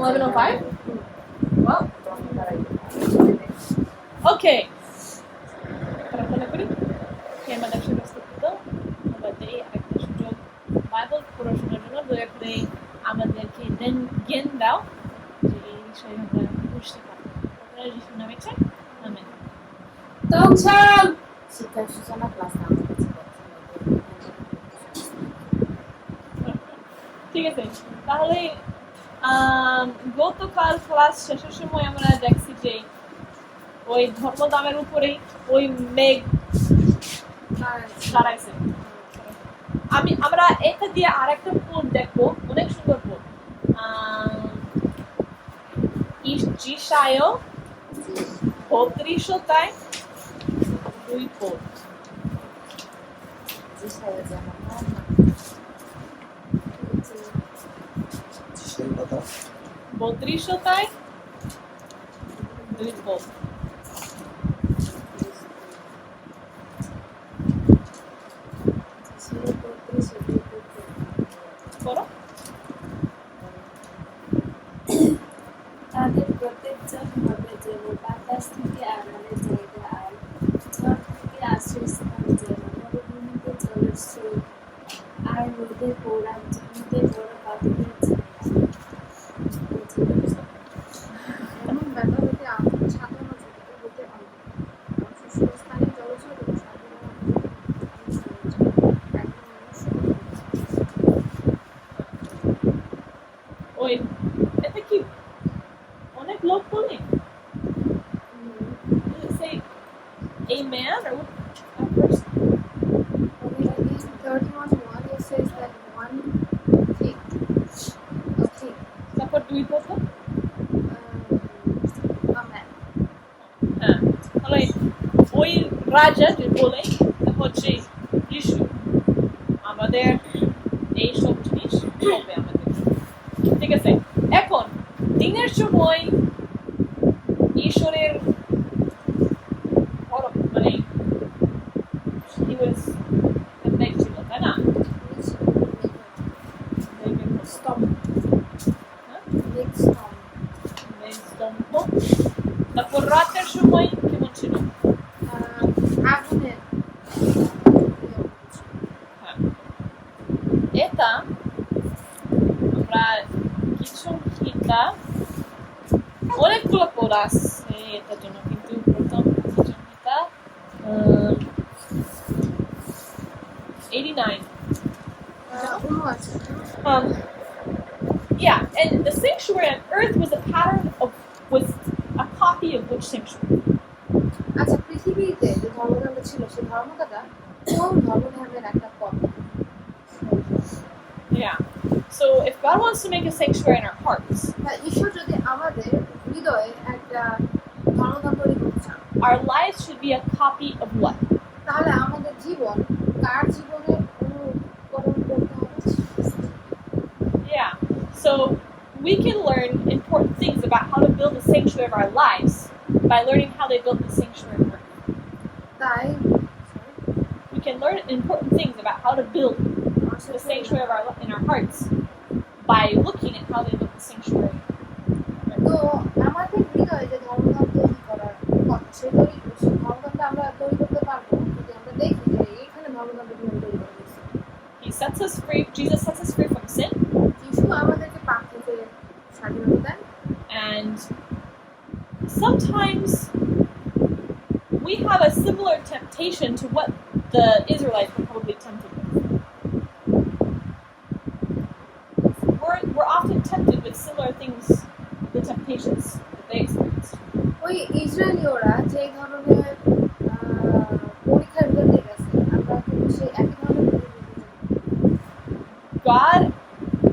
11:05? Well, okay. প্রার্থনা করি হে আমাদের সুস্থ আমাদের একটা সুযোগ বাইবেল পড়াশোনার জন্য দয়া করে আমাদেরকে জ্ঞান দাও যে এই বিষয়ে আমরা বুঝতে পারি। আপনারা যিশুর নামে চাই, আমেন। তখন শিক্ষা সূচনা ক্লাস ঠিক আছে, তাহলে গতকাল ক্লাস শেষের সময় আমরা দেখছি যে ওই ধর্মদামের উপরেই ওই মেঘ দাঁড়াইছে। আমরা এটা দিয়ে আরেকটা পদ দেখবো, অনেক সুন্দর পদ। ইশায় 32টায় 2 পদ। 32টায় 2 পদ। করো। তাদের প্রত্যেকজন হবে যেন বাতাস থেকে আড়ালে জায়গা আর ঝড় থেকে আশ্রয়স্থান যেন মরুভূমিতে জলের স্রোত আর রোদে পোড়া জমিতে বড় পাথরের ছায়া। এমন ব্যাপার হতে সাধারণ জগতে হতে হবে শুষ্ক স্থানে জলস্রোত এবং ওই এটা কি অনেক লোক বলে say a man or a person? in 31:1 it says that one thing a thing তারপর 2 পদ। a man হ্যাঁ, তাহলে ওই রাজা যে বলে হচ্ছে যিশু আমাদের এইসব জিনিস হবে আমাদের, ঠিক আছে। এখন দিনের সময় ঈশ্বরের মানে ছিল, তাই না? তারপর রাতের সময় কেমন ছিল? আগুনের এটা আমরা কিছু গীতা অনেকগুলো পড়া আছে এটার জন্য, কিন্তু প্রথম কিছু Gita 89 yeah, and the sanctuary on earth was a copy of which sanctuary? আচ্ছা, পৃথিবীতে যে ধর্মধর্ম ছিল সেই ধর্মটা কোন ধর্মধর্মের একটা copy? Yeah. So if God wants to make a sanctuary in our hearts, ঈশ্বর যদি আমাদের হৃদয়ে একটা ধর্মধর্ম তৈরি করতে চান, our lives should be a copy of what? তাহলে আমাদের জীবন কার জীবনের অনুকরণ করতে হবে? Yeah. So we can learn important things about how to build the sanctuary of our lives by learning how they built the sanctuary of earth. তাই We can learn important things about how to build the sanctuary of in our hearts by looking at how they built the sanctuary. তো আমাদের হৃদয়ে যে ধর্মধর্ম তৈরি করার কথা, সেই ধর্মধর্মটা আমরা তৈরি করতে পারবো যদি আমরা দেখি যে এখানে ধর্মধর্ম কিভাবে তৈরি করা হয়েছে। He sets us free. Jesus sets us free from sin. যিশু আমাদেরকে পাপ থেকে স্বাধীনতা দেন। And sometimes we have a similar temptation to what the Israelites were probably tempted with. We're often tempted with similar things, the temptations that they experienced. ওই ইসরায়েলীয়রা যে ধরনের পরীক্ষার ভিতর দিয়ে গেছে, আমরা কিন্তু সেই একই ধরনের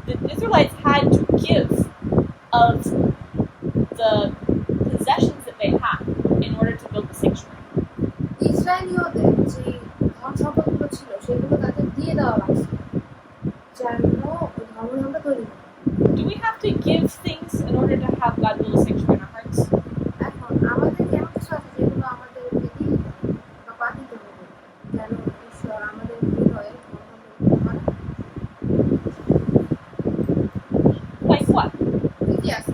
The Israelites had to give of the possessions that they had in order to build the sanctuary. ইসরায়েলীয়দের যে ধন সম্পদগুলো ছিল সেগুলো তাদের দিয়ে দেওয়া লাগছে যেন ধর্মধর্মটা তৈরি হয়। Do we have to give things in order to have God build a sanctuary in our hearts? এখন আমাদের কেমন কিছু আছে যেগুলো আমাদেরকে দিতে হবে বা পাঠিতে হবে যেন ঈশ্বর আমাদের হৃদয়ে ধর্মধর্ম Like what? কি আছে?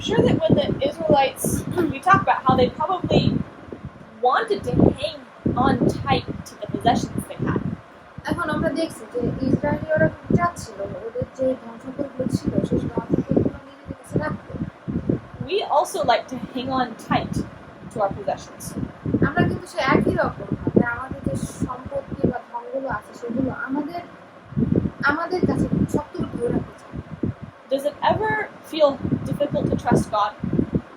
sure that when the Israelites, we talk about how they probably wanted to hang on tight to the possessions they had. এখন আমরা দেখছি যে ইসরায়েলীয়রা কিন্তু চাচ্ছিল ওদের যে ধ্বংসপদগুলো ছিল সেই ধ্বংসপদগুলো নিজেদের কাছে রাখতে। We also like to hang on tight to our possessions. আমরা কিন্তু সে একই রকম ভাবে আমাদের যে সম্পত্তি বা ধনগুলো আছে সেগুলো আমাদের কাছে শক্ত করে ধরে রাখতে চাই। Does it ever feel difficult to trust God?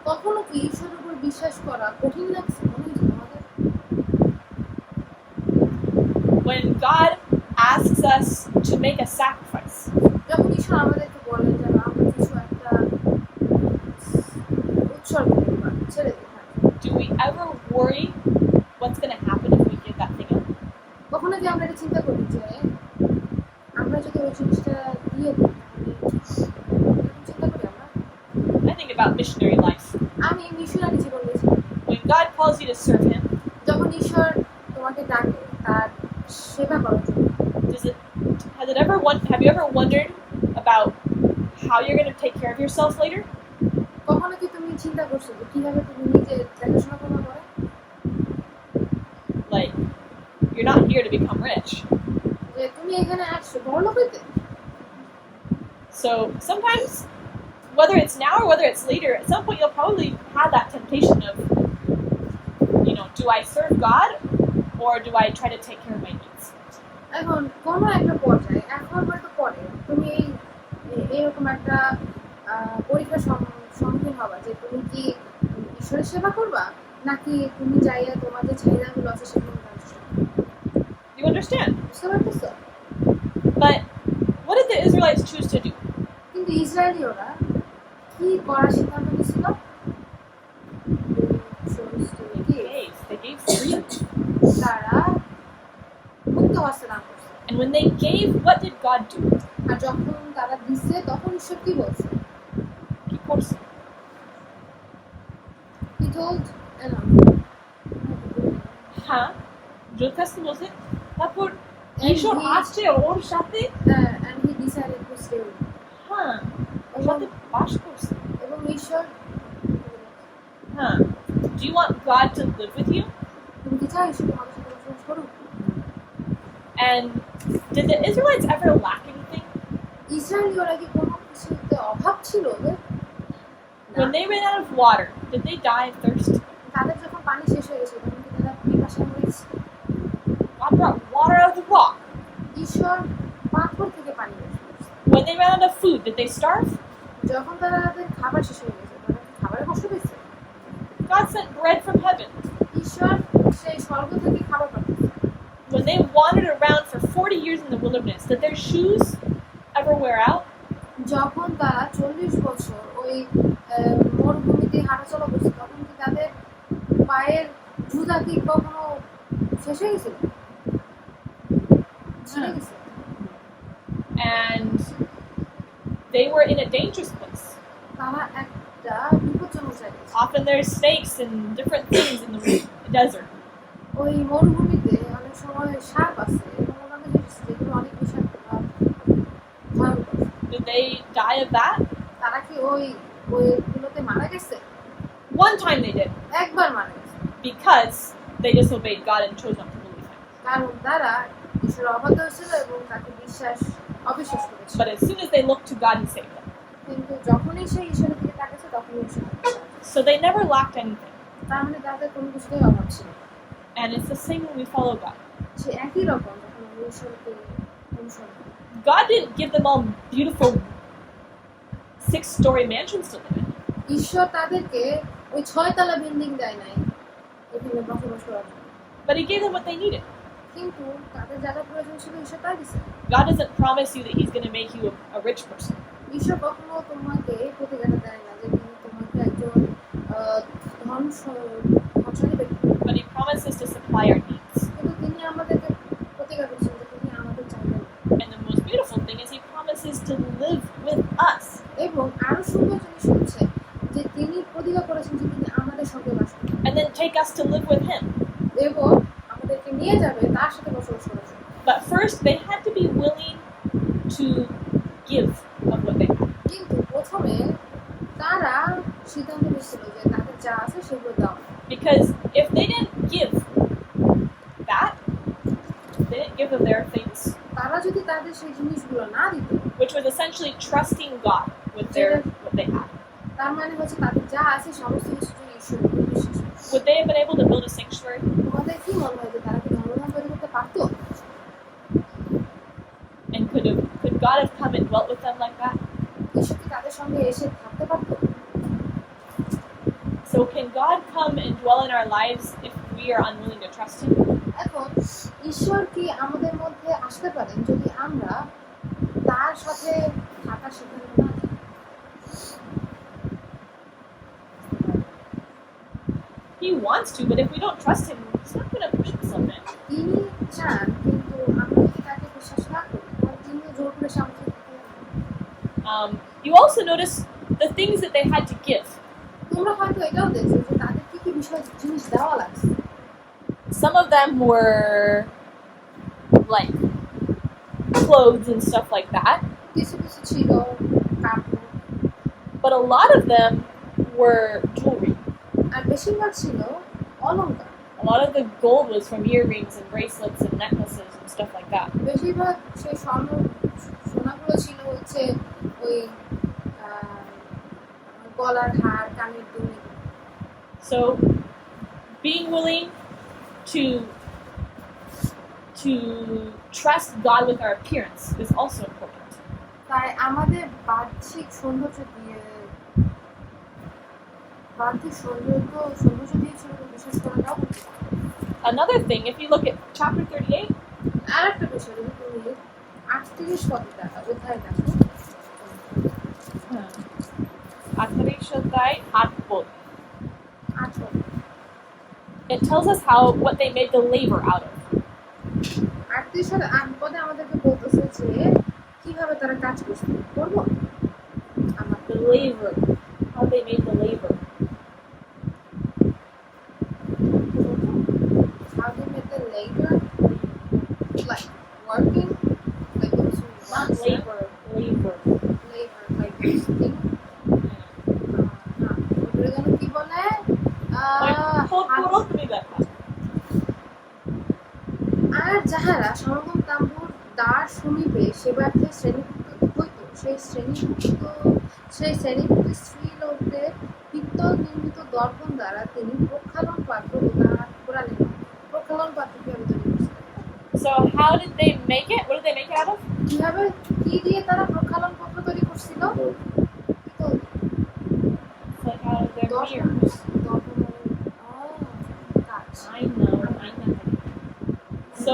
কখনো কি ঈশ্বরের উপর বিশ্বাস করা কঠিন লাগছে মনে হয়েছে আমাদের? When God asks us to make a sacrifice, যখন ঈশ্বর আমাদেরকে বলেন যে আমরা কিছু একটা উৎসর্গ করি বা ছেড়ে দিই, do we ever worry what's going to happen if we give that thing up? কখনো কি আমরা এটা চিন্তা করি যে আমরা যদি ওই জিনিসটা দিয়ে দিই তাহলে চিন্তা করি আমরা? I think about missionary life. আমি মিশনারি জীবন বেছে When God calls you to serve Him, যখন ঈশ্বর তোমাকে ডাকে তার সেবা করার জন্য, have you ever wondered about how you're going to take care of yourself later? কখনো কি তুমি চিন্তা করছো যে কিভাবে তুমি নিজে দেখাশোনা করবে পরে? Like, you're not here to become rich. যে তুমি এখানে আসছো বড়লোক হইতে। So sometimes, whether it's now or whether it's later, at some point you'll probably have that temptation of, do I serve God or do I try to take care of my needs? এখন কোনো একটা পর্যায়ে এখন হয়তো পরে তুমি এরকম একটা পরীক্ষার সম্মুখীন হবা যে তুমি কি ঈশ্বরের সেবা করবা নাকি তুমি যাইয়া তোমার যে চাহিদাগুলো আছে সেগুলো You understand? বুঝতে পারতেছো? But what did the Israelites choose to do? কিন্তু ইসরায়েলীয়রা কি করার সিদ্ধান্ত নিয়েছিল? They gave freedom. তারা মুক্ত হস্তে দান করছে। And when they gave, what did God do? আর যখন তারা দিচ্ছে তখন ঈশ্বর কি বলছে? He forced them. He told হ্যাঁ, যথার্থ বলছে। তারপর And ঈশ্বর he- আসছে ওর সাথে, and he decided to stay with them. হ্যাঁ, ওর সাথে বাস করছে। এবং ঈশ্বর হ্যাঁ, do you want God to live with you? তুমি কি চাও ঈশ্বর তোমাদের সাথে বসবাস করুক? And did the Israelites ever lack anything? ইসরায়েলীয়রা কি কোনো কিছুতে অভাব ছিল ওদের? When they ran out of water, did they die of thirst? তাদের যখন পানি শেষ হয়ে গেছে তখন কি তারা পিপাসায় মরেছে? God brought water out of the rock. ঈশ্বর পাথর থেকে পানি বের করেছে। When they ran out of food, did they starve? যখন তাদের খাবার শেষ হয়ে গেছে তারা কি খাবারে কষ্ট পেয়েছে? God sent bread from heaven. ঈশ্বর সেই স্বর্গ থেকে খাবার পাঠিয়েছে। When they wandered around for 40 years in the wilderness, did their shoes ever wear out? যখন তারা 40 বছর ওই মরুভূমিতে হাঁটাচলা করছে তখন কি তাদের পায়ের জুতা কি কখনো শেষ হয়ে গেছিল? ছিঁড়ে গেছে? And they were in a dangerous place. তারা একটা বিপজ্জনক জায়গায় ছিল। Often there's snakes and different things in the desert. ওই মরুভূমিতে অনেক সময় সাপ আছে এবং ওনাদের যেগুলো অনেক বিষাক্ত বা ভয়ঙ্কর। Did they die of that? তারা কি ওইগুলোতে মারা গেছে? One time they did, একবার মারা গেছে because they disobeyed God and chose not to believe Him. কারণ তারা ঈশ্বর অবাধ্য হয়েছিল এবং তাকে অবিশ্বাস করেছিল। But as soon as they looked to God, He saved them. কিন্তু যখনই সে ঈশ্বরের দিকে তাকাচ্ছে তখনই ঈশ্বর তাকে সাহায্য করেছে। So they never lacked anything. তার মানে তাদের কোনো কিছুতেই অভাব ছিল না। And it's the same when we follow God. সে একই রকম যখন আমরা ঈশ্বরকে অনুসরণ করি। God didn't give them all beautiful 6-story mansions to live in. ঈশ্বর তাদেরকে ওই 6 তলা বিল্ডিং দেয় নাই এখানে বসবাস করার জন্য, But He gave them what they needed. কিন্তু তাদের যারা প্রয়োজন ছিল ঈশ্বর তাই দিছে। God doesn't promise you that He's going to make you a rich person. ঈশ্বর কখনো তোমাকে প্রতিজ্ঞাটা দেয় না যে তিনি তোমাকে একজন ধনশালী ব্যক্তি, But He promises to supply our needs. কিন্তু তিনি আমাদেরকে প্রতিজ্ঞা করছেন যে তিনি আমাদের চাইবেন। And the most beautiful thing is He promises to live with us. এবং আরো সুন্দর জিনিস হচ্ছে যে তিনি প্রতিজ্ঞা করেছেন যে তিনি আমাদের সঙ্গে বাস করবেন And then take us to live with Him. এবং আমাদেরকে নিয়ে যাবে তার সাথে বসবাস করার জন্য। But first, they had to be willing to give of what they had. কিন্তু প্রথমে তারা সিদ্ধান্ত নিয়েছিল যে তাদের যা আছে সেগুলো দাও। Because if they didn't give that, they didn't give them their things, তারা যদি তাদের সেই জিনিসগুলো না দিত, which was essentially trusting God with what they had, তার মানে হচ্ছে তাদের যা আছে সমস্ত কিছু যদি ঈশ্বরের উপর বিশ্বাস করে। would they have been able to build a sanctuary? তোমাদের কি মনে হয় যে তারা কি ধর্মধাম তৈরি করতে পারতো? And could God have come and dwelt with them like that? ঈশ্বর কি তাদের সঙ্গে এসে থাকতে পারতো? So can God come and dwell in our lives if we are unwilling to trust Him? এখন ঈশ্বর কি আমাদের মধ্যে আসতে পারেন যদি আমরা তার সাথে থাকা সিদ্ধান্ত না নিই? He wants to, but if we don't trust Him, He's not going to push Himself in. তিনি চান, কিন্তু আমরা যদি তাকে বিশ্বাস না করি তাহলে তিনি জোর করে সামনে দিতে পারেন। You also notice the things that they had to give. তোমরা হয়তো এটাও দেখছো যে তাদের কি কি বিষয় জিনিস দেওয়া লাগছে। Some of them were like clothes and stuff like that, কিছু কিছু ছিল কাপড়, but a lot of them were jewelry. আর বেশিরভাগ ছিল অলংকার। A lot of the gold was from earrings and bracelets and necklaces and stuff like that. বেশিরভাগ সেই সোনাগুলো ছিল হচ্ছে ওই গলার হার, কানের দুল। So being willing to trust God with our appearance is also important. তাই আমাদের বাহ্যিক সৌন্দর্য দিয়ে ছিল বিশ্বাস করাটাও উচিত। Another thing, if you look at chapter 38, আর একটা বিষয় যদি তুমি 38 অধ্যায় দেখো, 8 it tells us what they made the labor out of. 38 পদে আমাদেরকে বলতেছে যে কিভাবে তারা কাজ করবো। The labor, how they made the labor. How they made the labor, like working, like those who Not work, labor, labor, like thing. ওটার জন্য কি বলে? আর যাহারা সমাগম তাম্বুর দ্বার সমীপে সেবার্থে শ্রেণীভুক্ত হইত, সেই শ্রেণীভুক্ত স্ত্রী লোকদের পিত্তল নির্মিত দর্পণ দ্বারা তিনি প্রক্ষালন পাত্র ও তাহার কোরআনে প্রক্ষালন পাত্র কিভাবে তৈরি করছিলেন। So how did they make it? What did they make it out of? কিভাবে কি দিয়ে তারা প্রক্ষালন পাত্র তৈরি করছিল? পিত্তল। It's like out of their mirrors. I know. So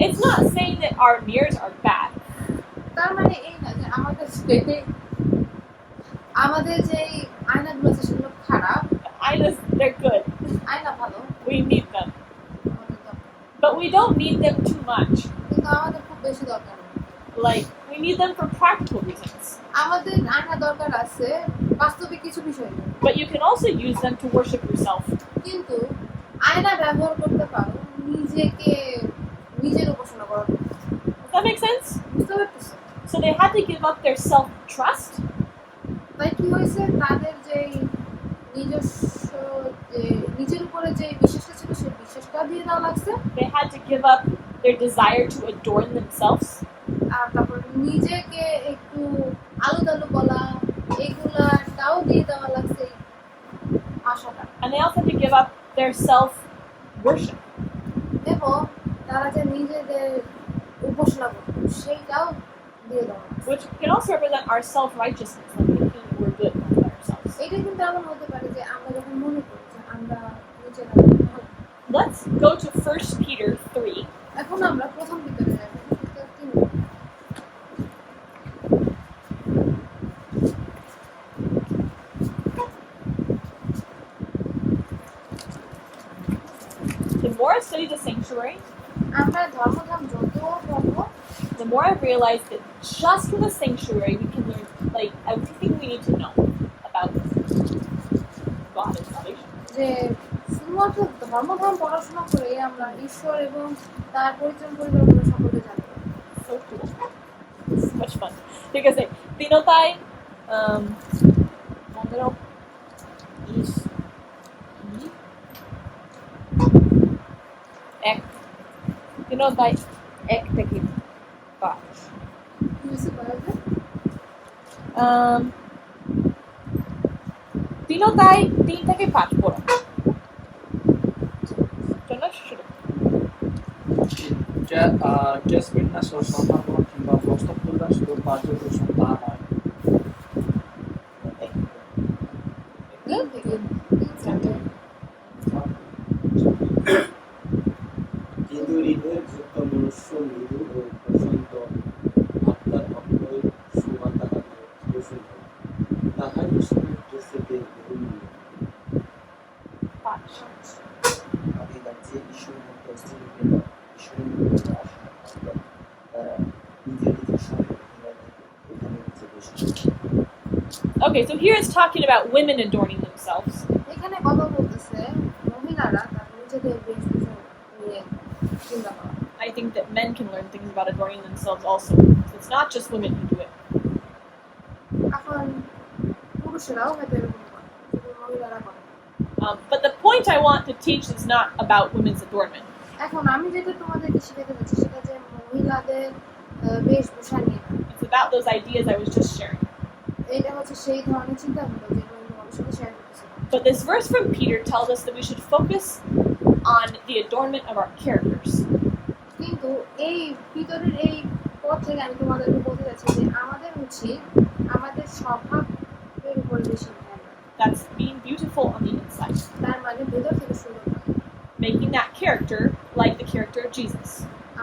it's not saying that our mirrors are bad. তার মানে এই না যে আমাদের যে আয়নাগুলো আছে সেগুলো খারাপ। Aynas, they're good. আয়না ভালো, We need them. আমাদের দরকার, But we don't need them too much. কিন্তু আমাদের খুব বেশি দরকার নেই। Like, we need them for practical reasons. আমাদের আয়না দরকার আছে বাস্তবিক কিছু বিষয় নিয়ে, But you can also use them to worship yourself. কিন্তু আয়না ব্যবহার করতে পারো নিজের উপাসনা করার জন্য। Does that make sense? বুঝতে পারতেছো? So they had to give up their self-trust. তাই কি হয়েছে, তাদের যে নিজস্ব নিজের উপরে যে বিশ্বাসটা ছিল সেই বিশ্বাসটা দিয়ে দেওয়া লাগছে। They had to give up their desire to adorn themselves. আর তারপর নিজেকে একটু আলুদালু বলা এগুলাটাও দিয়ে দেওয়া লাগছে আশাটা। And they also had to give up their self-worship. এবং তারা যে নিজেদের উপাসনা করত সেইটাও দিয়ে দেওয়া লাগছে। Which can also represent our self-righteousness, like thinking that we're good by ourselves. এটা কিন্তু এমন হতে পারে যে আমরা যখন মনে করি যে আমরা নিজেরা ভালো। Let's go to 1 Peter 3. এখন আমরা প্রথম ভিতরে যাবো, ভিতর 3। The more I study the sanctuary, আমরা ধর্মধাম যত পড়বো, the more I've realized that just from the sanctuary we can learn like everything we need to know about God and salvation. যে শুধুমাত্র ধর্মধাম পড়াশোনা করে আমরা ঈশ্বর এবং তার পরিচয় পরিকল্পনা সম্পর্কে জানতে পারি। So cool. So much fun. Because Tinotay, এক 3 তাই 1 থেকে 5 কিছু বলা যায়? 3 তাই 3 থেকে 5 পড়ো চলো শুরু Jasmine na সম্ভাবনা কিংবা প্রস্তাব করলেন শুধু পার্যবেক্ষণ তা নয়। তিন থেকে তিন চারটে। কিন্তু হৃদয়ের যুক্ত মনুষ্য মৃদু ও প্রশান্ত আত্মার অক্ষয় শোভা তাহাতে প্রসন্ন তাহাই ঈশ্বরের দৃষ্টিতে বহুমূল্য 5 আগেকার যে ঈশ্বরভক্ত স্ত্রীবৃন্দ ঈশ্বরের নিকটে আসা অর্থাৎ তারা নিজের নিজের সঙ্গে এখানে নিচে বসে Okay, so here it's talking about women adorning themselves. এখানে কথা বলতেছে মহিলারা তার নিজেদের বেশভূষা নিয়ে চিন্তা করা। I think that men can learn things about adorning themselves also. So it's not just women who do it. এখন পুরুষেরাও হয়তো এরকম করে, শুধু মহিলারা করে। But the point I want to teach is not about women's adornment. এখন আমি যেটা তোমাদেরকে শিখাতে যাচ্ছি সেটা যে মহিলাদের বেশভূষা নিয়ে না। It's about those ideas I was just sharing. এটা হচ্ছে সেই ধরনের চিন্তা ভাবনা যেগুলো আমি তোমাদের সাথে শেয়ার করতেছিলাম। But this verse from Peter tells us that we should focus on the adornment of our characters. কিন্তু এই ভিতরের এই পথ থেকে আমি তোমাদেরকে বলতে যাচ্ছি যে আমাদের উচিত আমাদের স্বভাবের উপর বেশি ধ্যান দেওয়া। That's being beautiful on the inside, তার মানে ভেতর থেকে শুরু করা। making that character like the character of Jesus.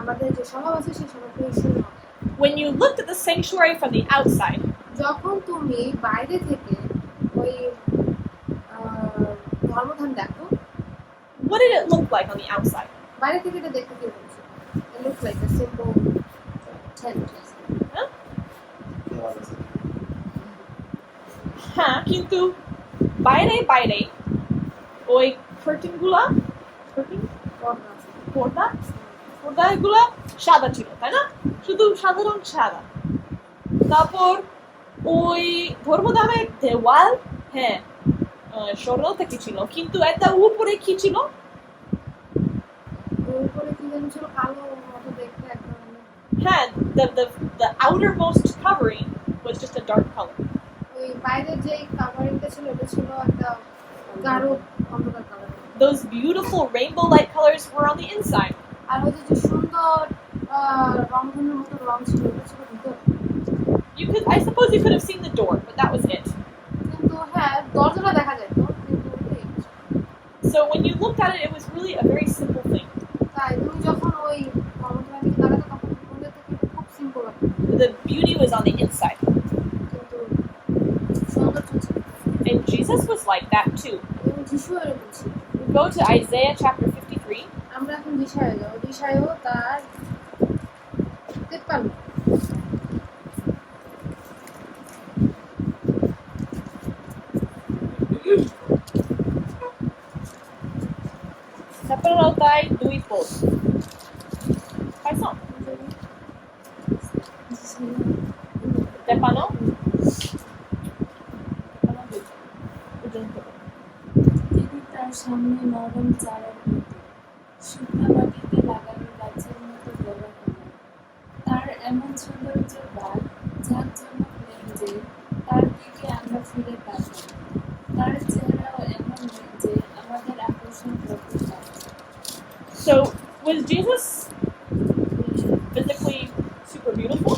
আমাদের যে স্বভাব আছে সেই স্বভাবটা ঈশ্বরের মতো। When you looked at the sanctuary from the outside, যখন তুমি বাইরে থেকে ওই ধর্মধাম দেখো, what did it look like on the outside? বাইরে থেকে এটা দেখতে কি বলছো? It looks like a simple tent. দেওয়া আছে হ্যাঁ কিন্তু বাইরে বাইরে ওই কার্টেনগুলা পর্দাগুলা সাদা ছিল তাই না শুধু সাধারণ সাদা তারপর ওই ধর্মধামের দেওয়াল হ্যাঁ স্বর্ণ থেকে ছিল কিন্তু এটা উপরে কি ছিল উপরে কি যেন ছিল কালো মতো দেখতে একদম। হ্যাঁ the outermost covering was just a dark color. ওই বাইরের যে কাভারিংটা ছিল ওটা ছিল একটা গাঢ় অন্ধকার colour. Those beautiful rainbow light colors were on the inside. আর ওই যে সুন্দর রংধনুর মতো রং ছিল ওটা ছিল ভিতরে। I suppose you could have seen the door, but that was it. কিন্তু হ্যাঁ দরজাটা দেখা যায় তো কিন্তু ওটাই। So when you looked at it, it was really a very simple thing. তাই তুমি যখন ওই ধর্মধামের দিকে তাকাতো তখন মনে থেকে খুব সিম্পল লাগতো The beauty was on the inside. কিন্তু সৌন্দর্য ছিল। And Jesus was like that too. এবং যিশু এরকম ছিল। We go to Isaiah chapter 53. আমরা এখন দিশায় যাবো। দিশায়ও তার 53 Saparotai dui pos. Paisão. Tepano? তিনি তার সামনে নরম চারার মতো শুকনা মাটিতে লাগানো গাছের মতো গড়া হলেন। তার এমন সৌন্দর্য বাদ জাঁকজমক নেই যে তার দিকে আমরা ফিরে তাকাই। তার চেহারাও এমন নেই যে আমাদের আকর্ষণ করতে পারে। So, was Jesus physically super beautiful?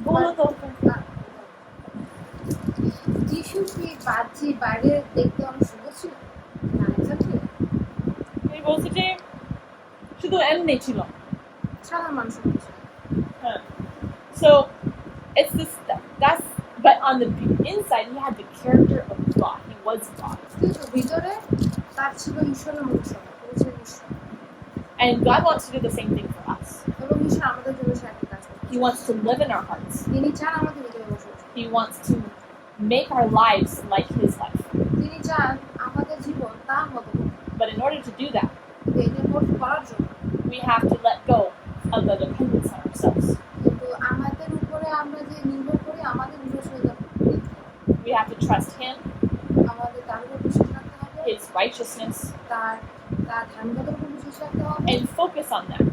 Bolo যিশু কি বাইরে দেখতে অনেক সুন্দর ছিল? না, exactly। He বলছে যে শুধু এমনি ছিল সাধারণ মানুষের মতো ছিল। So it's this that's but on the inside he had the character of God. He was God. কিন্তু ভিতরে তার ছিল ঈশ্বরের মতো স্বভাব, তিনি ছিলেন ঈশ্বর। And God wants to do the same thing for us. এবং ঈশ্বর আমাদের জন্য সে একটা কাজ করে। He wants to live in our hearts. তিনি চান আমাদের ভিতরে বসে। He wants to make our lives like his life. তিনি চান আমাদের জীবন তার মতো হোক। But in order to do that, কিন্তু এটা করার জন্য we have to let go of the dependence on ourselves. কিন্তু আমাদের উপরে আমরা যে নির্ভর করি আমাদের নির্ভরশীলতা We have to trust him, আমাদের তার উপর বিশ্বাস রাখতে হবে, his righteousness তার তার ধার্মিকতার উপর বিশ্বাস রাখতে হবে and focus on that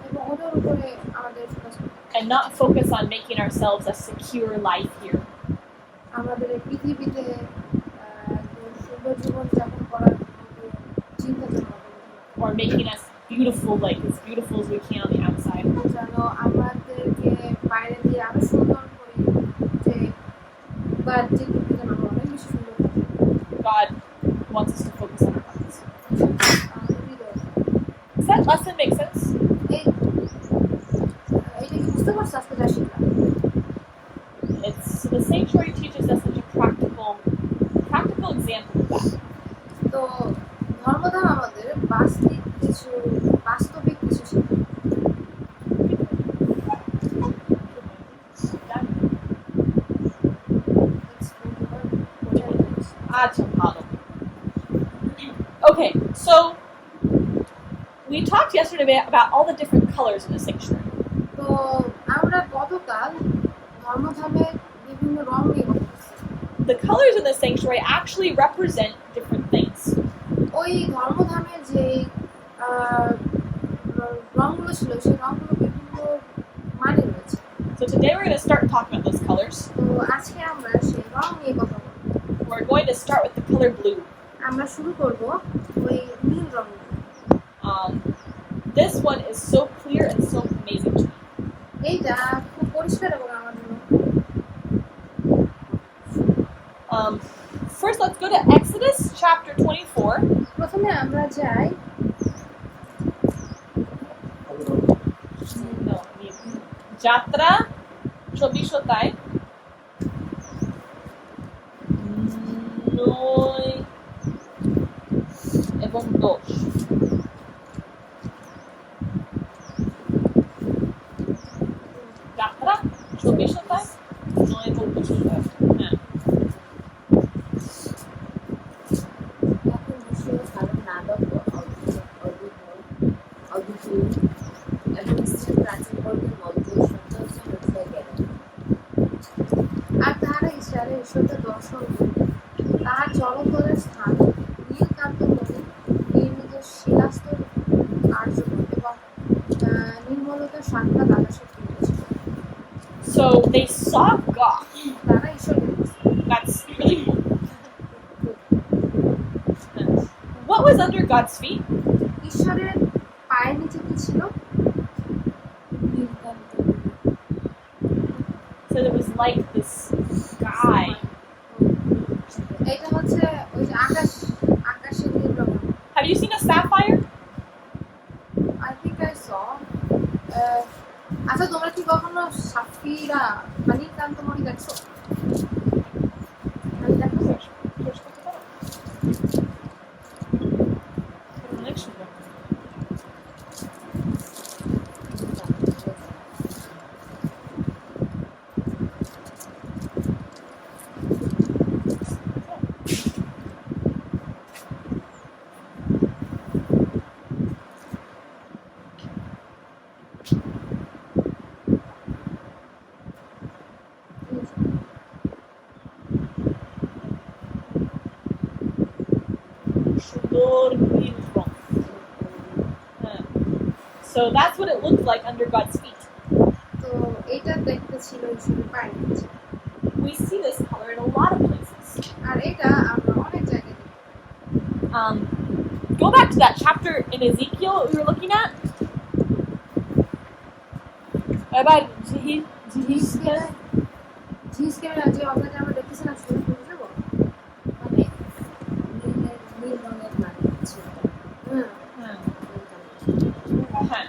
এবং ওটার উপরে আমাদের ফোকাস করতে হবে। and not focus on making ourselves a secure life here. আমাদের এই পৃথিবীতে একদম সুন্দর জীবন যাপন করার মতো চিন্তা যেন আমাদের মধ্যে না থাকে। Or making us beautiful, like as beautiful as we can on the outside. যেন আমাদেরকে বাইরে দিয়ে আরো সুন্দর করি যে তার যে দিকটা যেন আমরা অনেক বেশি সুন্দর করি God wants us to focus on our hearts. আমাদের হৃদয়ে। Does that lesson make sense? এই এইটা কি বুঝতে পারছো আজকে যা শিখলাম? It's the sanctuary teaches us such a practical example of that. তো ধর্মধাম আমাদের বাস্তবিক কিছু শেখায়। Okay, so we talked yesterday about all the different colors in the sanctuary. তো আমরা গতকাল ধর্মধামের বিভিন্ন রং নিয়ে কথা বলছি। The colors in the sanctuary actually represent different things. ওই ধর্মধামের যে রংগুলো ছিল সেই রংগুলো বিভিন্ন মানে রয়েছে। So today we're going to start talking about those colors. তো আজকে আমরা সেই রং নিয়ে কথা বলবো। We're going to start with the color blue. আমরা শুরু করব ওই নীল রং দিয়ে। This one is so clear and so amazing to me. এইটা খুব পরিষ্কার এবং আমার জন্য First, let's go to Exodus chapter 24. প্রথমে আমরা যাই No, Jatra 24 9 এবং 10 যাত্রা 24 9 এবং 10 হ্যাঁ এখন বিষয় কারণ নাটক অদ্ভুত এবং স্ত্রী প্রাচীন বর্গের মধ্যে সৌন্দর্য উঠে গেল। আর তাহারা ইসরায়েলের ঈশ্বরকে দর্শন করল। তাহার জলতলের স্থান নীলকান্তমণি নির্মিত শিলাস্তর কার্যক্রম এবং নির্মলতার সাক্ষাৎ আকাশের ছিল। So they saw God. তারা ঈশ্বরকে দেখেছে। That's really cool. What was under God's feet? ঈশ্বরের পায়ের নিচে কি ছিল? So there was like this sky. এটা হচ্ছে ওই যে আকাশের নীল রং। Have you seen a sapphire? I think I saw আচ্ছা তোমরা কি কখনো সাফিরা মানে কান্তমণি দেখছো? আমি দেখো So that's what it looked like under God's feet. তো এটা দেখতে ছিল ঈশ্বরের পায়ের নিচে। We see this color in a lot of places. আর এটা আমরা অনেক জায়গায় দেখি। Go back to that chapter in Ezekiel we were looking at. About ঝিসকেমের যে অধ্যায়টা আমরা দেখতেছি না শুরু করে দেবো মানে নীল রঙের মানে ছিল। হ্যাঁ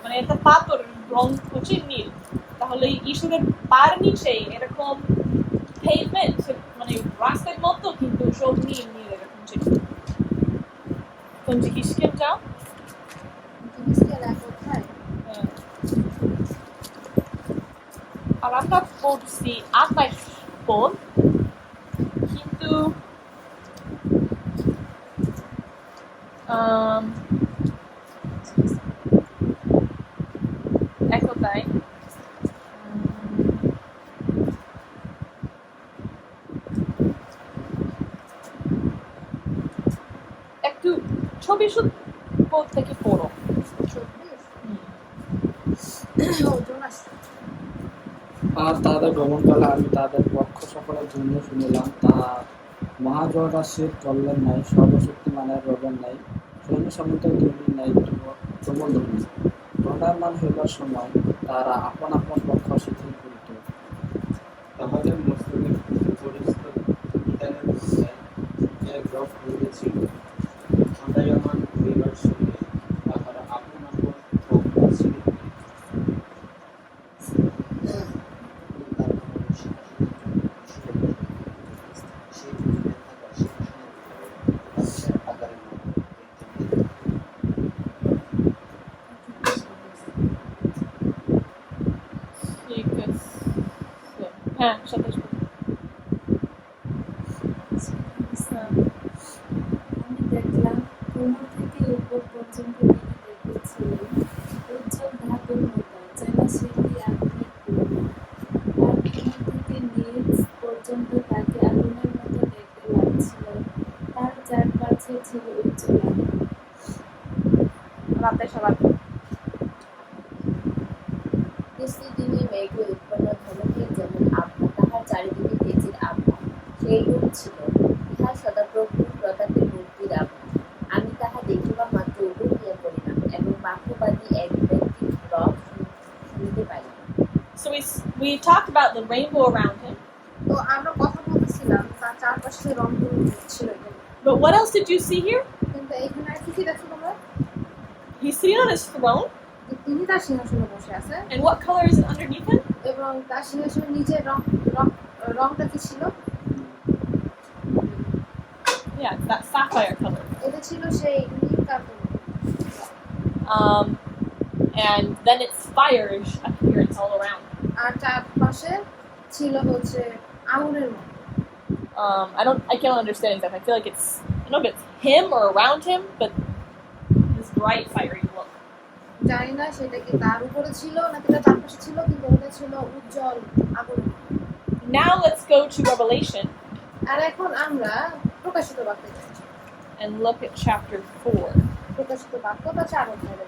মানে এটা পাথর রং হচ্ছে নীল তাহলে ঈশ্বরের পার নিচে এরকম পেভমেন্ট মানে রাস্তার মতো কিন্তু সব নীল নীল এরকম ছিল কোন জিনিসকে যাও ঝিসকের এক অধ্যায় আর আমরা পড়ছি 28 পদ কিন্তু একতাই ওজন আসছে। আর তাদের ভ্রমণকালে আমি তাদের পক্ষ সকলের জন্য শুনিলাম, তাহা মহাজরাশির কল্যাণ নাই, সর্বশক্তিমানের রবের নাই, সৈন্য সমুদ্রের ধনীর নাই প্রবল ধনী। প্রণয়মান হইবার সময় তারা আপন আপন পক্ষ শিথিল করিত। তাহাদের মস্তকে পরিস্থ বিধানের মধ্যে এক রব হইতেছিল। খণ্ডায়মান হইবার সময় তাহারা আপন আপন পক্ষ ছিলেন। ঠিক আছে। হ্যাঁ 27 আমি দেখলাম কোমর থেকে উপর পর্যন্ত তিনি দেখেছিলেন উজ্জ্বল ধাতুর মতো যেন সেটি আগুনের কুণ্ডলী। আর কোমর থেকে নিচ পর্যন্ত তাকে আগুনের মতো দেখতে লাগছিল। তার চারপাশে ছিল উজ্জ্বল আলো। রাতে সবার তিনি মেঘে উৎপন্ন ধনুকের যেমন আভা, তাহার চারিদিকে তেজের আভা, সেইরূপ ছিল ইহা সদাপ্রভুর প্রতাপের মূর্তির আভা। আমি তাহা দেখিবা মাত্র উড়ু হইয়া পড়িলাম এবং বাক্যবাদী এক ব্যক্তির রব শুনিতে পাইলাম। So we talked about the rainbow around him. তো আমরা কথা বলতেছিলাম তার চারপাশে রংধনু ছিল এখানে। But what else did you see here? কিন্তু এখানে আর কি কি দেখছো তোমরা? He's sitting on his throne, যে তিনি তার সিংহাসনে বসে আছে and what color is it underneath him? এবং তার সিংহাসনের নিচের রংটা কি ছিল? Yeah, it's that sapphire color. এটা ছিল সেই নীল carbon. And then it's fire-ish appearance all around. আর চারপাশে ছিল হচ্ছে আগুনের মতো। I can't understand exactly. I feel like I don't know if it's him or around him, but this bright fiery look. জানি না সেটা কি তার উপরে ছিল নাকি তার চারপাশে ছিল, কিন্তু ওটা ছিল উজ্জ্বল আগুনের মতো। Now let's go to Revelation আর এখন আমরা প্রকাশিত বাক্যে যাচ্ছি। and look at chapter 4. প্রকাশিত বাক্যটা 4 অধ্যায়ে।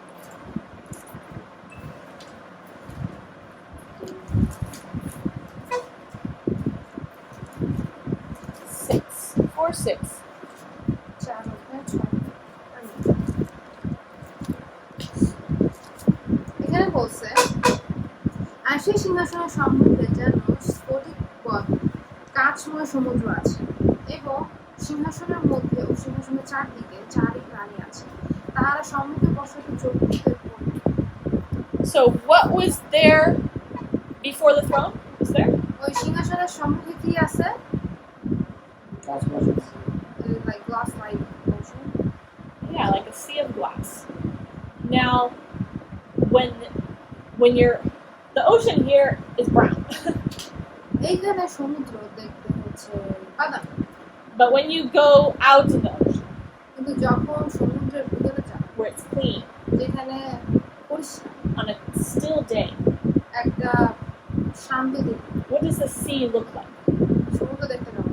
4:6. 4 অধ্যায় 6। এখানে বলছে, আর সেই সিংহাসনের সম্মুখে যেন স্ফটিক কাচময় সমুদ্র আছে এবং সিংহাসনের মধ্যে ও সিংহাসনের চারদিকে 4টি প্রাণী আছে, তাহারা সম্মুখে বসতে চতুর্দিকে পূর্ণ। So what was there before the throne? Was there? ওই সিংহাসনের সম্মুখে কি আছে? কাছাকাছি like glass light ocean. Yeah, like a sea of glass. Now, when you're the ocean here is brown, এইখানে সমুদ্র দেখতে হচ্ছে বাদামি, but when you go out in the ocean কিন্তু যখন সমুদ্রের ভিতরে যাও where it's clean যেখানে পরিষ্কার on a still day, একটা শান্ত দিন, what does the sea look like? সমুদ্র দেখতে যাও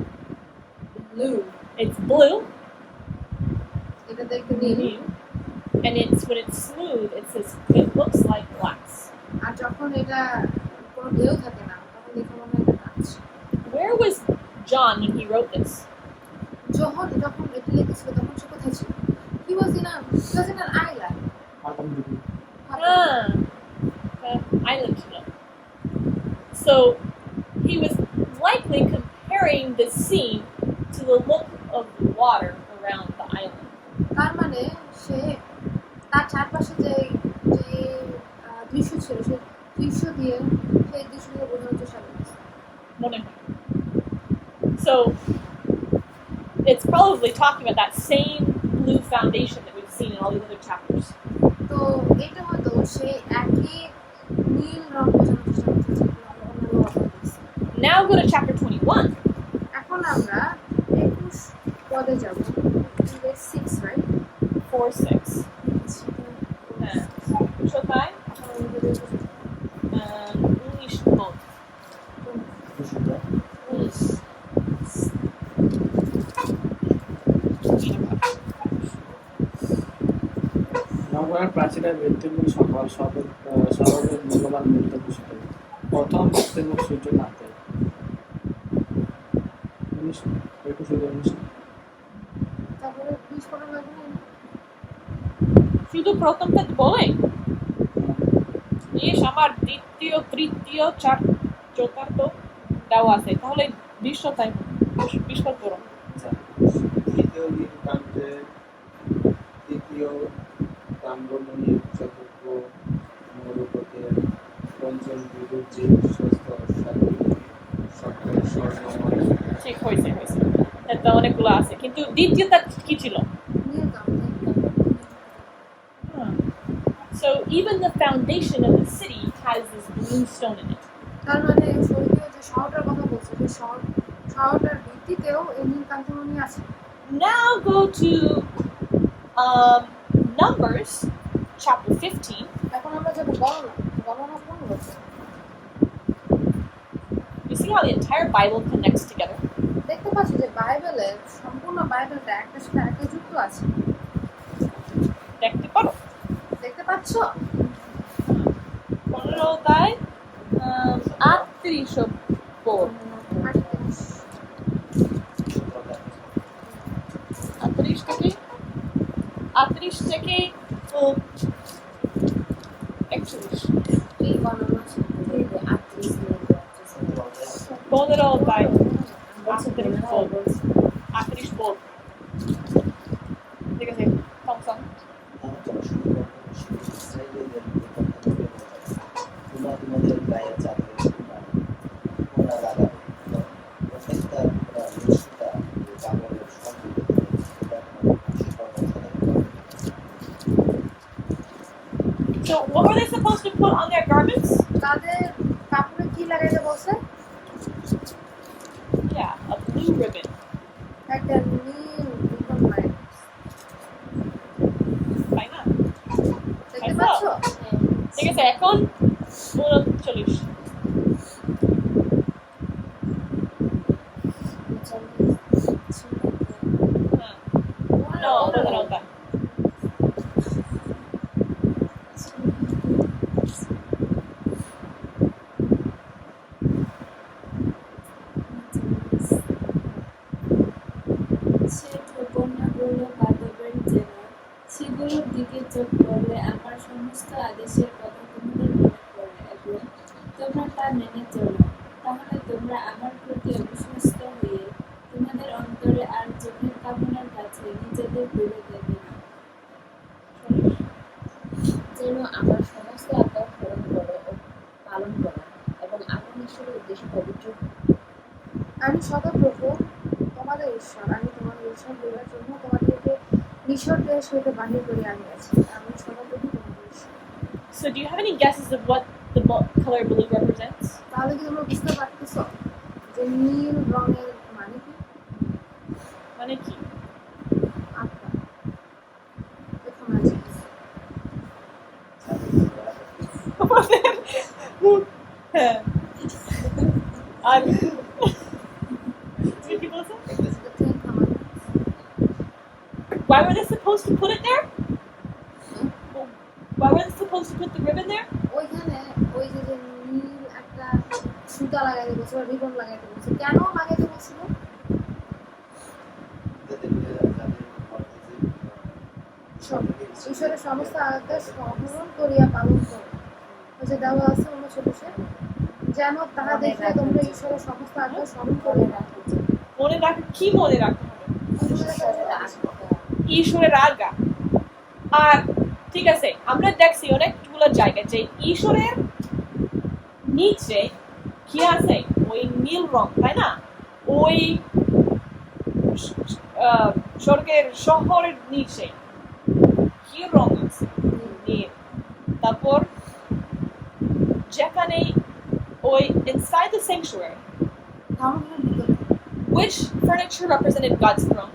Blue. It's blue, এটা দেখতে নীল, and when it's smooth, it looks like glass. আর যখন এটা কোনো ঢেউ থাকে না তখন দেখে মনে হয় এটা কাঁচ। Where was John when he wrote this? যখন এটা লিখেছিল তখন সে কোথায় ছিল? He was in an island. Atom দিবি Island. So he was likely comparing the scene to the look of the water around the island. তার মানে সে তার চারপাশে যে দৃশ্য ছিল সেই দৃশ্য দিয়ে বোঝানোর চেষ্টা করেছে। So it's probably talking about that same blue foundation that we've seen in all these other chapters. তো এটা হয়তো সেই একই নীল রং বোঝানোর চেষ্টা করতেছে। Now go to chapter 21. এখন আমরা 21 পদে যাব। 6 রাইট 4:6. Shokai? English both. নগরের প্রাচীরের ভিত্তিমূল সকল শহরের মূল্যবান সবার মূলত বিষয় প্রথম শ্রেণীর সূর্য নাতে একটু সুযোগ তারপরে বিস্ফোরণ লাগবে না? শুধু প্রথমটা বলে ইস আমার দ্বিতীয় তৃতীয় চতুর্থ দেওয়া আছে তাহলে বিশ্বটাই বিশ্বতরম তৃতীয় নীলকান্তে তৃতীয় তাম্রমণি চতুর্থ মরুপথের পঞ্চম বিরুদ্ধে ষষ্ঠ সপ্তম স্বর্ণময় ঠিক হয়েছে হয়েছে এটা অনেকগুলো আছে কিন্তু দ্বিতীয়টা কি ছিল So even the foundation of the city has this blue stone in it. তার মানে স্বর্গীয় যে শহরটার কথা বলছে সেই শহরটার ভিত্তিতেও এই নীলকান্তমণি আছে। Now go to Numbers chapter 15. এখন আমরা যাবো গণনা 15 You see how the entire Bible connects together? দেখতে পাচ্ছি যে বাইবেলে সম্পূর্ণ বাইবেলটা একটা সাথে একটা যুক্ত আছে। দেখতে পারো দেখতে পাচ্ছ? 15 অধ্যায় 38 পদ 38 থেকে 41 এই গণনা এই যে 38 15 অধ্যায় বলছে 38 পদ ঠিক আছে থমসন তোমরা তোমাদের গায়ে চাদর তোমরা লাগাবে প্রত্যেকটা সুতা কাপড়ের So what were they supposed to put on their garments? তাদের কাপড়ে কি লাগাইতে বলছে? Yeah, a blue ribbon. একটা নীল রিবন লাগাইতে বলছে। তাই না? দেখতে পাচ্ছ? ঠিক আছে এখন 39 হ্যাঁ No, 15 অধ্যায় বন্যাগুলো বাঁধবেন যেন সেগুলোর দিকে চোখ পড়লে আমার সমস্ত আদেশের কথা তোমাদের মনে পড়ে এবং তোমরা তা মেনে চলো তাহলে তোমরা আমার প্রতি অবিশ্বস্ত হয়ে তোমাদের অন্তরে আর চোখের কামনার কাছে নিজেদের ডুবে দেবে না যেন আমার সমস্ত আজ্ঞা স্মরণ করো ও পালন করো এবং আমার ঈশ্বরের উদ্দেশ্যে পবিত্র হও। আমি সদাপ্রভু তোমাদের ঈশ্বর, আমি তোমাদের ঈশ্বর বলার জন্য তোমাদেরকে মিশর দেশ হইতে বাহির করে আনিয়াছি। আমি সদাপ্রভু তোমাদের ঈশ্বর। So do you have any guesses of what the color blue represents? তাহলে কি তোমরা বুঝতে পারতেছ যে নীল রঙের মানে কি? মানে কি? আত্মা। দেখো মাঝে হ্যাঁ আর তুমি কি বলছো? Why were they supposed to put it there? Why were they supposed to put the ribbon there? ওইখানে ওই যে যে নীল একটা সুতা লাগাইতে বলছে বা রিবন লাগাইতে বলছে, কেন লাগাইতে বলছিল? ঈশ্বরের সমস্ত আজ্ঞা স্মরণ করিয়া পালন করো। ওই যে দেওয়া আছে 39 যেন তাহা দেখলে তোমরা ঈশ্বরের সমস্ত আজ্ঞা স্মরণ করিয়া রাখো। মনে রাখ কি মনে রাখতে হবে? ঈশ্বরের আজ্ঞা। আর ঠিক আছে আমরা দেখছি অনেকগুলো জায়গায় যে ঈশ্বরের নিচে কি আছে ওই নীল রং তাই না ওই স্বর্গের শহরের নিচে কি রং আছে নীল তারপর যেখানে ওই inside the sanctuary ধর্মের ভিতরে which furniture represented God's throne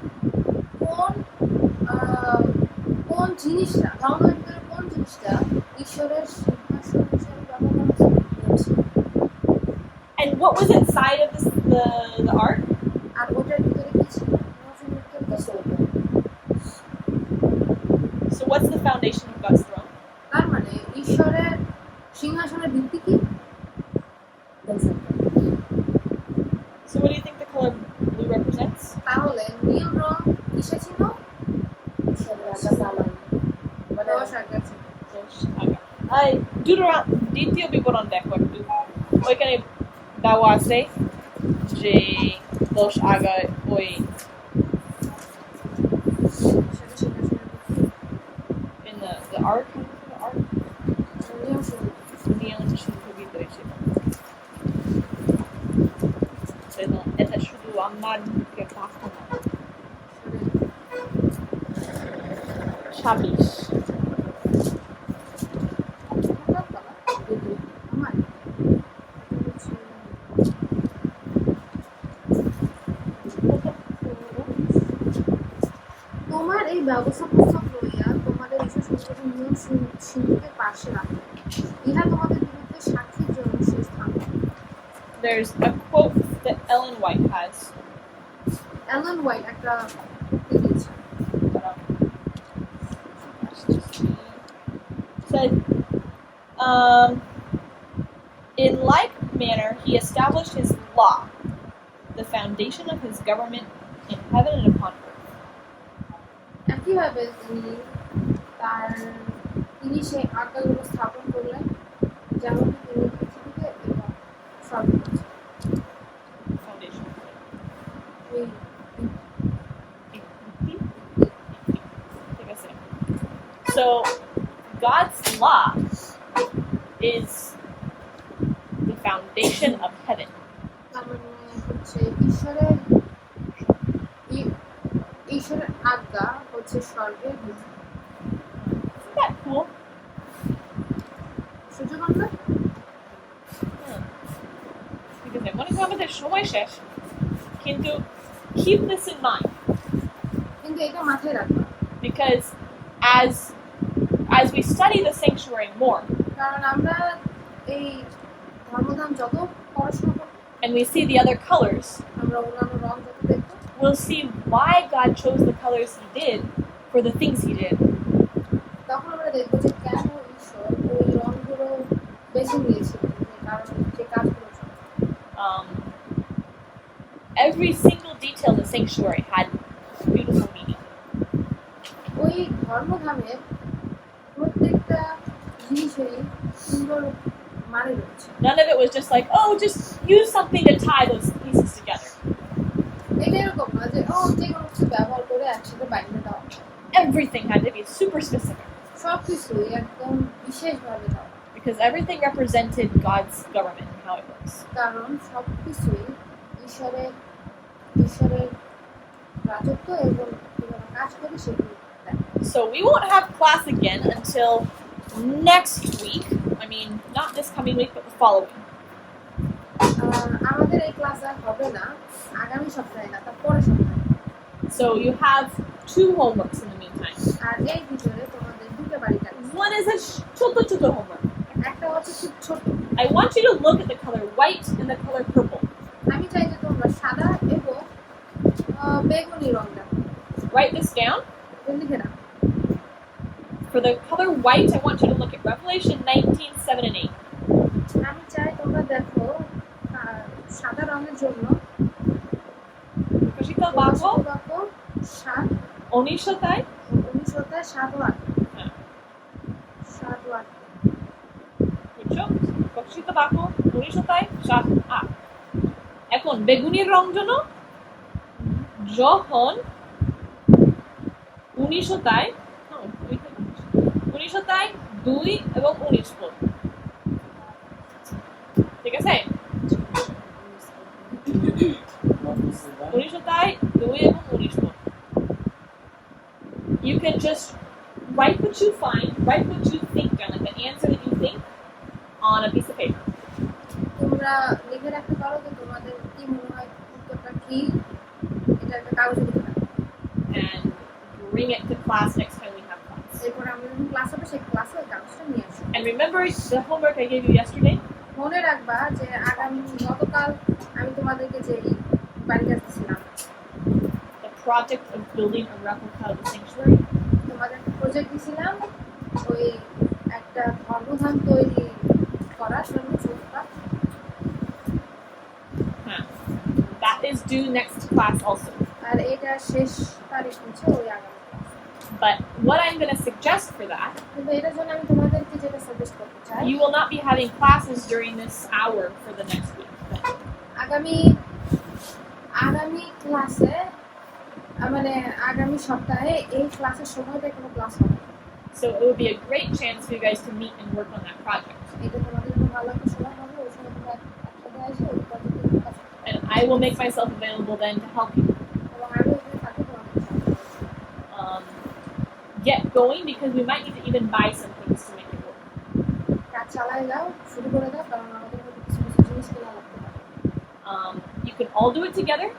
কোন জিনিসটা ধর্মের ভিতরে কোন জিনিসটা ঈশ্বরের সিংহাসন হিসেবে ব্যবহার হচ্ছে? and what was inside of the ark আর ওটার ভিতরে কি ছিল? so what's the foundation of God's throne তার মানে ঈশ্বরের সিংহাসন সিংহাসনের ভিত্তি কি? So what do you think the color blue represents? তাহলে নীল রং কিসে ছিল? দশ আজ্ঞা ছিল। দ্বিতীয় বিবরণ দেখো একটু ওইখানে দেওয়া আছে যে 10 আগায় ওই সেটা সিংহাসনের ভিত্তি। in the ark নিয়ম শুরু। নিয়ম শুধু ভিতরে ছিল এটা শুধু আমার মুখে কথা না 26 আমার তোমার এই ব্যবস্থা পুস্তক লইয়া তোমাদের ঈশ্বর সংস্কৃতির নিয়ম সিন্ধুকের পাশে রাখো, ইহা তোমাদের বিরুদ্ধে সাক্ষীর জন্য শেষ স্থান। There's a quote that Ellen White has. Ellen White একটা উক্তি দিয়েছে। Said, in like manner, he established his law, the foundation of his government in heaven and upon earth. একইভাবে তিনি সেই আজ্ঞাগুলো স্থাপন করলেন যেমন তিনি পৃথিবীতে এবং সর্বত্র। Foundation. এই Like I said. So, God's law is the foundation of heaven. তার মানে হচ্ছে ঈশ্বরের আজ্ঞা হচ্ছে স্বর্গের ভিত্তি। Isn't that cool? সুযোগ আমরা Because I want to go over the সময় শেষ. কিন্তু keep this in mind. কিন্তু এটা মাথায় রাখবা, Because as we study the sanctuary more কারণ আমরা এই ধর্মধাম যত পড়াশোনা করব and we see the other colors, আমরা অন্যান্য রং যত দেখবো we'll see why God chose the colors He did for the things He did. তখন আমরা দেখবো যে কেন ঈশ্বর ওই রংগুলো বেছে নিয়েছিলেন, যে কারণ যে কাজগুলো ছিল। Every single detail in the sanctuary had beautiful meaning. ওই ধর্মধামের প্রত্যেকটা জিনিসেরই সুন্দর মানে রয়েছে। None of it was just like, oh, just use something to tie those pieces together. এটা এরকম না যে যে কোনো কিছু ব্যবহার করে একসাথে বাইরে দাও, Everything had to be super specific সবকিছুই একদম বিশেষভাবে দাও, because everything represented God's government and how it works. কারণ সবকিছুই ঈশ্বরের রাজত্ব এবং কিভাবে কাজ করে সেগুলো দেয়। So we won't have class again until next week. I mean, not this coming week, but the following. আমাদের এই ক্লাস আর হবে না আগামী সপ্তাহে, না তার পরের সপ্তাহে। So you have 2 homeworks in the meantime. আর এই ভিতরে তোমাদের দুটো বাড়ি কাজ, One is a choto homework. একটা হচ্ছে খুব ছোট। I want you to look at the color white and the color purple. আমি চাই যে তোমরা সাদা এবং বেগুনি রংটা Write this down. লিখে নাও। For the color white, I want you to look at Revelation 19:7 and 8. আমি চাই তোমরা দেখো সাদা রঙের জন্য Kashika Bako, 7 Onishatai. 7 ও 8 হ্যাঁ। 7 ও 8 বুঝছো? Kashika Bako, Onishatai, 7, 8. এখন বেগুনির রং জন্য যখন 1900 2 এবং 19 পদ। ঠিক আছে? 1900 2 এবং 19 পদ। You can just write what you find, write what you think down, like the answer that you think on a piece of paper. তোমরা লিখে রাখতে পারো যে তোমাদের কি মনে হয় উত্তরটা কি, এটা একটা কাগজে লিখে রাখো। And bring it to class next time we have class. এরপর আমরা যখন ক্লাস হবে সেই ক্লাসে ওই কাগজটা নিয়ে আসবো। And remember the homework I gave you yesterday? মনে রাখবা যে গতকাল আমি তোমাদেরকে যে বাড়ি কাজ দিয়েছিলাম, The project of building a replica of the sanctuary. তোমাদের একটা প্রজেক্ট দিয়েছিলাম ওই একটা ধর্মধাম তৈরি due next class also. আর এটা শেষ তারিখ হচ্ছে ওই আগামী class। But what I'm going to suggest for that, কিন্তু এটার জন্য আমি তোমাদেরকে যেটা সাজেস্ট করতে চাই, you will not be having classes during this hour for the next week. আগামী ক্লাসে মানে আগামী সপ্তাহে এই ক্লাসের সময়টা কোনো ক্লাস হবে না। So it would be a great chance for you guys to meet and work on that project. এটা তোমাদের জন্য ভালো একটা সময় হবে, ওই সময় তোমরা একসাথে এসে ওই প্রজেক্টের কাজ করবে। And I will make myself available then to help you এবং আমি ওখানে থাকি তোমাদের সাথে। get going, because we might need to even buy some things to make it work. কাজ চালায় যাও, শুরু করে দাও, কারণ আমাদের মধ্যে কিছু কিছু জিনিস কেনা লাগতে পারে। You can all do it together,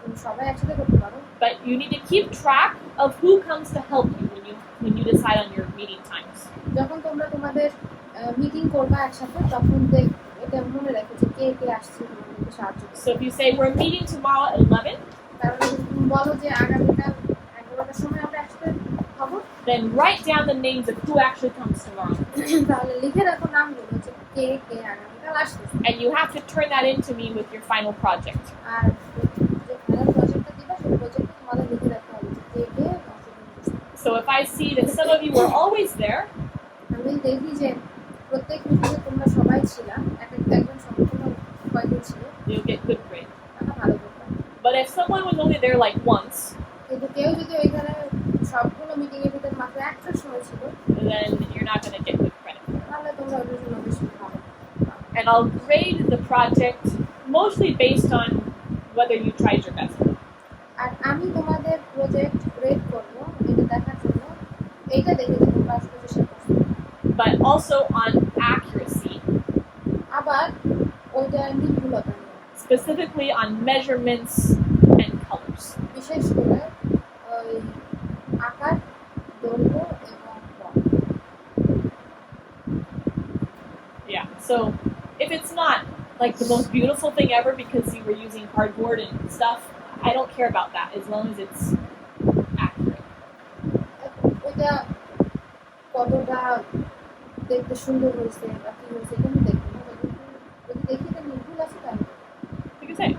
তুমি সবাই একসাথে করতে পারো, but you need to keep track of who comes to help you when you decide on your meeting times. যখন তোমরা তোমাদের মিটিং করবা একসাথে তখন এটা মনে রাখো যে কে কে আসছে তোমাদেরকে সাহায্য করতে। So if you say we're meeting tomorrow at 11, কারণ যদি তুমি বলো যে আগামীকাল 11টার সময় আমরা একসাথে হবো, then write down the names of who actually comes tomorrow. তাহলে লিখে রাখো নামগুলো যে কে কে আগামীকাল আসতেছে। And you have to turn that into me with your final project. আর যে ফাইনাল প্রজেক্টটা দিবা সেই প্রজেক্টে তোমাদের লিখে রাখতে হবে যে কে কে অংশগ্রহণ করছে। So if I see that some of you were always there, আমি দেখি যে প্রত্যেক মিটিংয়ে তোমরা সবাই ছিলা, একজন সম্পূর্ণ কয়েকদিন ছিল, you'll get good grade. তাহলে ভালো করতাম। But if someone was only there like once, কিন্তু কেউ যদি ওইখানে সবগুলো মিটিং এর ভিতরে মাত্র একটার সময় ছিল, then you're not going to get good credit. তাহলে তোমরা ওদের জন্য বেশি ভালো। And I'll grade the project mostly based on whether you tried your best. আর আমি তোমাদের প্রজেক্ট গ্রেড করবো এটা দেখার জন্য, এইটা দেখে যে তোমরা আসলে চেষ্টা করছো, But also on accuracy, আবার ওইটা নির্ভুলতা নিয়ে, specifically on measurements and colors. বিশেষ করে ওই আকার, দৈর্ঘ্য এবং রং। Yeah. So if it's not like the most beautiful thing ever because you were using cardboard and stuff, I don't care about that as long as it's accurate. ওইটা কতটা দেখতে সুন্দর হয়েছে বা কি হয়েছে এটা আমি দেখবো না, যদি দেখি এটা নির্ভুল আছে তাহলে You can say.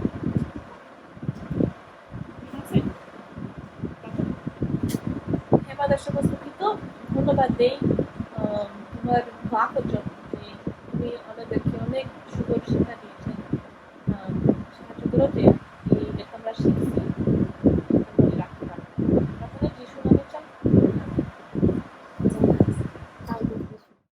আমাদের সমস্ত কিন্তু ধন্যবাদ দেই তোমার বাকের জন্য যে তুমি আমাদেরকে অনেক সুন্দর শিক্ষা দিয়েছেন সাহায্য করো যে